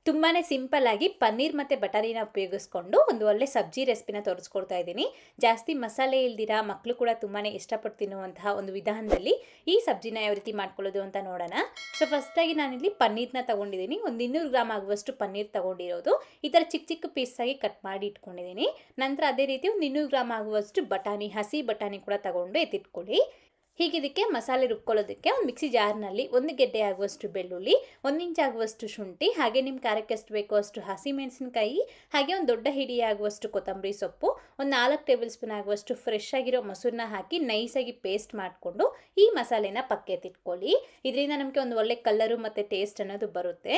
ತುಂಬಾ ಸಿಂಪಲ್ ಆಗಿ ಪನ್ನೀರ್ ಮತ್ತು ಬಟಾಣಿನ ಉಪಯೋಗಿಸ್ಕೊಂಡು ಒಂದು ಒಳ್ಳೆ ಸಬ್ಜಿ ರೆಸಿಪಿನ ತೋರಿಸ್ಕೊಡ್ತಾ ಇದ್ದೀನಿ. ಜಾಸ್ತಿ ಮಸಾಲೆ ಇಲ್ದಿರ ಮಕ್ಕಳು ಕೂಡ ತುಂಬಾ ಇಷ್ಟಪಟ್ಟು ತಿನ್ನುವಂತಹ ಒಂದು ವಿಧಾನದಲ್ಲಿ ಈ ಸಬ್ಜಿನ ಯಾವ ರೀತಿ ಮಾಡ್ಕೊಳ್ಳೋದು ಅಂತ ನೋಡೋಣ. ಸೊ ಫಸ್ಟಾಗಿ ನಾನಿಲ್ಲಿ ಪನ್ನೀರ್ನ ತೊಗೊಂಡಿದ್ದೀನಿ. ಒಂದು 200 ಗ್ರಾಮ್ ಆಗುವಷ್ಟು ಪನ್ನೀರ್ ತೊಗೊಂಡಿರೋದು. ಈ ಥರ ಚಿಕ್ಕ ಚಿಕ್ಕ ಪೀಸಾಗಿ ಕಟ್ ಮಾಡಿ ಇಟ್ಕೊಂಡಿದ್ದೀನಿ. ನಂತರ ಅದೇ ರೀತಿ ಒಂದು 200 ಗ್ರಾಮ್ ಆಗುವಷ್ಟು ಬಟಾಣಿ, ಹಸಿ ಬಟಾಣಿ ಕೂಡ ತೊಗೊಂಡು ಎತ್ತಿಟ್ಕೊಳ್ಳಿ. ಹೀಗೆ ಇದಕ್ಕೆ ಮಸಾಲೆ ರುಬ್ಕೊಳ್ಳೋದಕ್ಕೆ ಒಂದು ಮಿಕ್ಸಿ ಜಾರ್ನಲ್ಲಿ 1 ಗೆಡ್ಡೆ ಆಗುವಷ್ಟು ಬೆಳ್ಳುಳ್ಳಿ, 1 ಇಂಚ್ ಆಗುವಷ್ಟು ಶುಂಠಿ, ಹಾಗೆ ನಿಮ್ಮ ಖಾರಕ್ಕೆ ಎಷ್ಟು ಬೇಕೋ ಅಷ್ಟು ಹಸಿಮೆಣಸಿನಕಾಯಿ, ಹಾಗೆ ಒಂದು ದೊಡ್ಡ ಹಿಡಿ ಆಗುವಷ್ಟು ಕೊತ್ತಂಬರಿ ಸೊಪ್ಪು, ಒಂದು 4 ಟೇಬಲ್ ಸ್ಪೂನ್ ಆಗುವಷ್ಟು ಫ್ರೆಶ್ ಆಗಿರೋ ಮೊಸರನ್ನ ಹಾಕಿ ನೈಸಾಗಿ ಪೇಸ್ಟ್ ಮಾಡಿಕೊಂಡು ಈ ಮಸಾಲೆನ ಪಕ್ಕೆ ಎತ್ತಿಟ್ಕೊಳ್ಳಿ. ಇದರಿಂದ ನಮಗೆ ಒಂದು ಒಳ್ಳೆ ಕಲರು ಮತ್ತು ಟೇಸ್ಟ್ ಅನ್ನೋದು ಬರುತ್ತೆ.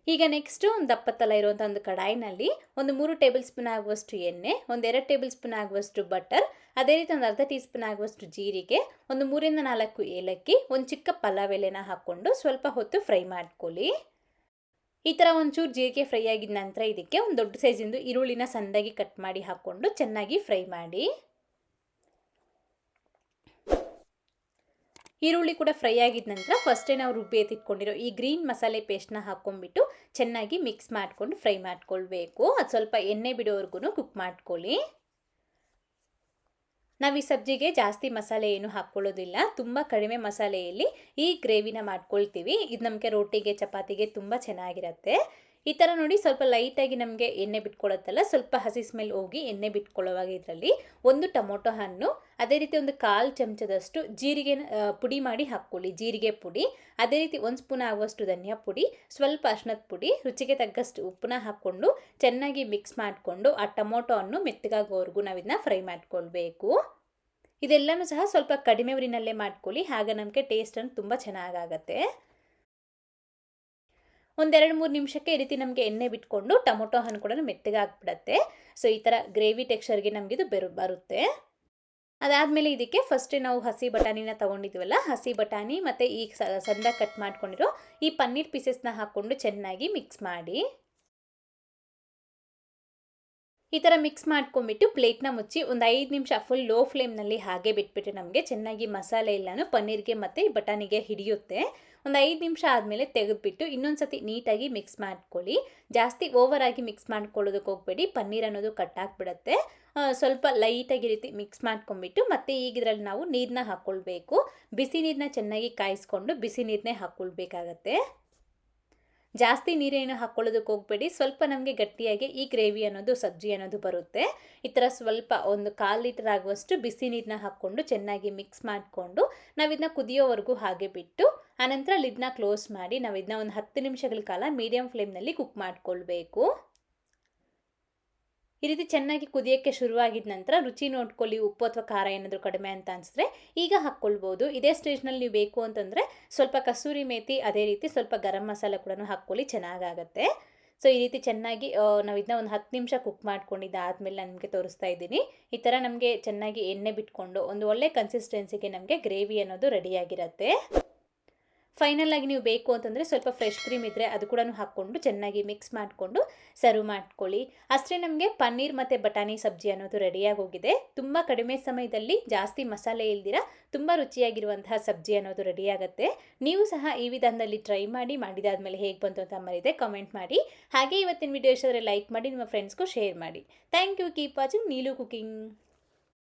ಈಗ ನೆಕ್ಸ್ಟು ಒಂದು ದಪ್ಪ ತಲ ಇರುವಂಥ ಒಂದು ಕಡಾಯಿನಲ್ಲಿ ಒಂದು 3 ಟೇಬಲ್ ಸ್ಪೂನ್ ಆಗುವಷ್ಟು ಎಣ್ಣೆ, ಒಂದು 2 ಟೇಬಲ್ ಸ್ಪೂನ್ ಆಗುವಷ್ಟು ಬಟರ್, ಅದೇ ರೀತಿ ಒಂದು ಅರ್ಧ ಟೀ ಸ್ಪೂನ್ ಆಗುವಷ್ಟು ಜೀರಿಗೆ, ಒಂದು 3 ಇಂದ 4 ಏಲಕ್ಕಿ, ಒಂದು ಚಿಕ್ಕ ಪಲಾವ್ ಎಲೆನ ಹಾಕ್ಕೊಂಡು ಸ್ವಲ್ಪ ಹೊತ್ತು ಫ್ರೈ ಮಾಡ್ಕೊಳ್ಳಿ. ಈ ಥರ ಒಂಚೂರು ಜೀರಿಗೆ ಫ್ರೈ ಆಗಿದ ನಂತರ ಇದಕ್ಕೆ ಒಂದು ದೊಡ್ಡ ಸೈಜಿಂದು ಈರುಳ್ಳಿನ ಸಣ್ಣದಾಗಿ ಕಟ್ ಮಾಡಿ ಹಾಕ್ಕೊಂಡು ಚೆನ್ನಾಗಿ ಫ್ರೈ ಮಾಡಿ. ಈರುಳ್ಳಿ ಕೂಡ ಫ್ರೈ ಆಗಿದ ನಂತರ ಫಸ್ಟೇ ನಾವು ರುಬ್ಬಿ ಎತ್ತಿಟ್ಕೊಂಡಿರೋ ಈ ಗ್ರೀನ್ ಮಸಾಲೆ ಪೇಸ್ಟ್ನ ಹಾಕ್ಕೊಂಡ್ಬಿಟ್ಟು ಚೆನ್ನಾಗಿ ಮಿಕ್ಸ್ ಮಾಡಿಕೊಂಡು ಫ್ರೈ ಮಾಡ್ಕೊಳ್ಬೇಕು. ಅದು ಸ್ವಲ್ಪ ಎಣ್ಣೆ ಬಿಡೋವರೆಗೂ ಕುಕ್ ಮಾಡ್ಕೊಳ್ಳಿ. ನಾವು ಈ ಸಬ್ಜಿಗೆ ಜಾಸ್ತಿ ಮಸಾಲೆ ಏನು ಹಾಕ್ಕೊಳ್ಳೋದಿಲ್ಲ, ತುಂಬ ಕಡಿಮೆ ಮಸಾಲೆಯಲ್ಲಿ ಈ ಗ್ರೇವಿನ ಮಾಡ್ಕೊಳ್ತೀವಿ. ಇದು ನಮಗೆ ರೋಟಿಗೆ, ಚಪಾತಿಗೆ ತುಂಬ ಚೆನ್ನಾಗಿರುತ್ತೆ. ಈ ಥರ ನೋಡಿ ಸ್ವಲ್ಪ ಲೈಟಾಗಿ ನಮಗೆ ಎಣ್ಣೆ ಬಿಟ್ಕೊಳ್ಳುತ್ತಲ್ಲ, ಸ್ವಲ್ಪ ಹಸಿ ಸ್ಮೆಲ್ ಹೋಗಿ ಎಣ್ಣೆ ಬಿಟ್ಕೊಳ್ಳೋವಾಗ ಇದರಲ್ಲಿ ಒಂದು ಟೊಮೊಟೊ ಹಣ್ಣು, ಅದೇ ರೀತಿ ಒಂದು 1/4 ಚಮಚದಷ್ಟು ಜೀರಿಗೆ ಪುಡಿ ಮಾಡಿ ಹಾಕ್ಕೊಳ್ಳಿ, ಜೀರಿಗೆ ಪುಡಿ, ಅದೇ ರೀತಿ 1 ಸ್ಪೂನ್ ಆಗುವಷ್ಟು ಧನಿಯಾ ಪುಡಿ, ಸ್ವಲ್ಪ ಅರಿಶಿಣದ ಪುಡಿ, ರುಚಿಗೆ ತಕ್ಕಷ್ಟು ಉಪ್ಪನ್ನ ಹಾಕ್ಕೊಂಡು ಚೆನ್ನಾಗಿ ಮಿಕ್ಸ್ ಮಾಡಿಕೊಂಡು ಆ ಟೊಮೊಟೊ ಹಣ್ಣು ಮೆತ್ತಗಾಗೋವರೆಗೂ ನಾವು ಇದನ್ನ ಫ್ರೈ ಮಾಡ್ಕೊಳ್ಬೇಕು. ಇದೆಲ್ಲನೂ ಸಹ ಸ್ವಲ್ಪ ಕಡಿಮೆ ಉರಿನಲ್ಲೇ ಮಾಡ್ಕೊಳ್ಳಿ, ಆಗ ನಮಗೆ ಟೇಸ್ಟನ್ನು ತುಂಬ ಚೆನ್ನಾಗಾಗತ್ತೆ. ಒಂದು 2-3 ನಿಮಿಷಕ್ಕೆ ಈ ರೀತಿ ನಮಗೆ ಎಣ್ಣೆ ಬಿಟ್ಕೊಂಡು ಟೊಮೊಟೊ ಹಣ್ಣು ಕೂಡ ಮೆತ್ತಗೆ ಆಗಿಬಿಡತ್ತೆ. ಸೊ ಈ ಥರ ಗ್ರೇವಿ ಟೆಕ್ಸ್ಚರ್ಗೆ ನಮಗಿದು ಬರುತ್ತೆ. ಅದಾದಮೇಲೆ ಇದಕ್ಕೆ ಫಸ್ಟೇ ನಾವು ಹಸಿ ಬಟಾಣಿನ ತೊಗೊಂಡಿದ್ವಲ್ಲ, ಹಸಿ ಬಟಾಣಿ ಮತ್ತು ಈ ಸಣ್ಣದಾಗಿ ಕಟ್ ಮಾಡ್ಕೊಂಡಿರೋ ಈ ಪನ್ನೀರ್ ಪೀಸಸ್ನ ಹಾಕ್ಕೊಂಡು ಚೆನ್ನಾಗಿ ಮಿಕ್ಸ್ ಮಾಡಿ. ಈ ಥರ ಮಿಕ್ಸ್ ಮಾಡ್ಕೊಂಬಿಟ್ಟು ಪ್ಲೇಟ್ನ ಮುಚ್ಚಿ ಒಂದು 5 ನಿಮಿಷ ಫುಲ್ ಲೋ ಫ್ಲೇಮ್ನಲ್ಲಿ ಹಾಗೆ ಬಿಟ್ಬಿಟ್ಟು ನಮಗೆ ಚೆನ್ನಾಗಿ ಮಸಾಲೆ ಎಲ್ಲನೂ ಪನ್ನೀರ್ಗೆ ಮತ್ತು ಬಟಾಣಿಗೆ ಹಿಡಿಯುತ್ತೆ. ಒಂದು 5 ನಿಮಿಷ ಆದಮೇಲೆ ತೆಗೆದುಬಿಟ್ಟು ಇನ್ನೊಂದು ಸತಿ ನೀಟಾಗಿ ಮಿಕ್ಸ್ ಮಾಡ್ಕೊಳ್ಳಿ. ಜಾಸ್ತಿ ಓವರಾಗಿ ಮಿಕ್ಸ್ ಮಾಡ್ಕೊಳ್ಳೋದಕ್ಕೆ ಹೋಗಬೇಡಿ, ಪನ್ನೀರ್ ಅನ್ನೋದು ಕಟ್ಟಾಕ್ಬಿಡುತ್ತೆ. ಸ್ವಲ್ಪ ಲೈಟಾಗಿ ರೀತಿ ಮಿಕ್ಸ್ ಮಾಡ್ಕೊಂಬಿಟ್ಟು ಮತ್ತೆ ಈಗ ಇದರಲ್ಲಿ ನಾವು ನೀರನ್ನ ಹಾಕ್ಕೊಳ್ಬೇಕು. ಬಿಸಿ ನೀರನ್ನ ಚೆನ್ನಾಗಿ ಕಾಯಿಸ್ಕೊಂಡು ಬಿಸಿ ನೀರನ್ನೇ ಹಾಕ್ಕೊಳ್ಬೇಕಾಗತ್ತೆ. ಜಾಸ್ತಿ ನೀರೇನು ಹಾಕ್ಕೊಳ್ಳೋದಕ್ಕೆ ಹೋಗಬೇಡಿ, ಸ್ವಲ್ಪ ನಮಗೆ ಗಟ್ಟಿಯಾಗಿ ಈ ಗ್ರೇವಿ ಅನ್ನೋದು ಸಬ್ಜಿ ಅನ್ನೋದು ಬರುತ್ತೆ. ಈ ಥರ ಸ್ವಲ್ಪ ಒಂದು 1/4 ಲೀಟರ್ ಆಗುವಷ್ಟು ಬಿಸಿ ನೀರನ್ನ ಹಾಕ್ಕೊಂಡು ಚೆನ್ನಾಗಿ ಮಿಕ್ಸ್ ಮಾಡಿಕೊಂಡು ನಾವಿದನ್ನ ಕುದಿಯೋವರೆಗೂ ಹಾಗೆ ಬಿಟ್ಟು ಆನಂತರ ಲಿಡ್ನ ಕ್ಲೋಸ್ ಮಾಡಿ ನಾವಿದನ್ನ ಒಂದು 10 ನಿಮಿಷಗಳ ಕಾಲ ಮೀಡಿಯಮ್ ಫ್ಲೇಮ್ನಲ್ಲಿ ಕುಕ್ ಮಾಡಿಕೊಳ್ಬೇಕು. ಈ ರೀತಿ ಚೆನ್ನಾಗಿ ಕುದಿಯೋಕ್ಕೆ ಶುರುವಾಗಿದ ನಂತರ ರುಚಿ ನೋಡ್ಕೊಳ್ಳಿ, ಉಪ್ಪು ಅಥವಾ ಖಾರ ಏನಾದರೂ ಕಡಿಮೆ ಅಂತ ಅನಿಸಿದ್ರೆ ಈಗ ಹಾಕ್ಕೊಳ್ಬೋದು. ಇದೇ ಸ್ಟೇಜ್ನಲ್ಲಿ ನೀವು ಬೇಕು ಅಂತಂದರೆ ಸ್ವಲ್ಪ ಕಸೂರಿ ಮೇಥಿ, ಅದೇ ರೀತಿ ಸ್ವಲ್ಪ ಗರಂ ಮಸಾಲೆ ಕೂಡ ಹಾಕ್ಕೊಳ್ಳಿ, ಚೆನ್ನಾಗಾಗತ್ತೆ. ಸೊ ಈ ರೀತಿ ಚೆನ್ನಾಗಿ ನಾವು ಇದನ್ನ ಒಂದು 10 ನಿಮಿಷ ಕುಕ್ ಮಾಡ್ಕೊಂಡಿದ್ದಾದಮೇಲೆ ನಾನು ನಿಮಗೆ ತೋರಿಸ್ತಾ ಇದ್ದೀನಿ. ಈ ಥರ ನಮಗೆ ಚೆನ್ನಾಗಿ ಎಣ್ಣೆ ಬಿಟ್ಕೊಂಡು ಒಂದು ಒಳ್ಳೆ ಕನ್ಸಿಸ್ಟೆನ್ಸಿಗೆ ನಮಗೆ ಗ್ರೇವಿ ಅನ್ನೋದು ರೆಡಿಯಾಗಿರುತ್ತೆ. ಫೈನಲ್ ಆಗಿ ನೀವು ಬೇಕು ಅಂತಂದರೆ ಸ್ವಲ್ಪ ಫ್ರೆಶ್ ಕ್ರೀಮ್ ಇದ್ದರೆ ಅದು ಕೂಡ ಹಾಕ್ಕೊಂಡು ಚೆನ್ನಾಗಿ ಮಿಕ್ಸ್ ಮಾಡಿಕೊಂಡು ಸರ್ವ್ ಮಾಡ್ಕೊಳ್ಳಿ. ಅಷ್ಟೇ ನಮಗೆ ಪನ್ನೀರ್ ಮತ್ತು ಬಟಾಣಿ ಸಬ್ಜಿ ಅನ್ನೋದು ರೆಡಿಯಾಗಿ ಹೋಗಿದೆ. ತುಂಬ ಕಡಿಮೆ ಸಮಯದಲ್ಲಿ ಜಾಸ್ತಿ ಮಸಾಲೆ ಇಲ್ದಿರ ತುಂಬ ರುಚಿಯಾಗಿರುವಂತಹ ಸಬ್ಜಿ ಅನ್ನೋದು ರೆಡಿಯಾಗುತ್ತೆ. ನೀವು ಸಹ ಈ ವಿಧಾನದಲ್ಲಿ ಟ್ರೈ ಮಾಡಿದಾದ್ಮೇಲೆ ಹೇಗೆ ಬಂತು ಅಂತ ಮರಿದೆ ಕಮೆಂಟ್ ಮಾಡಿ. ಹಾಗೆ ಇವತ್ತಿನ ವಿಡಿಯೋ ಇಷ್ಟ ಆದರೆ ಲೈಕ್ ಮಾಡಿ, ನಿಮ್ಮ ಫ್ರೆಂಡ್ಸ್ಗೂ ಶೇರ್ ಮಾಡಿ. Thank you. Keep watching Neelu cooking.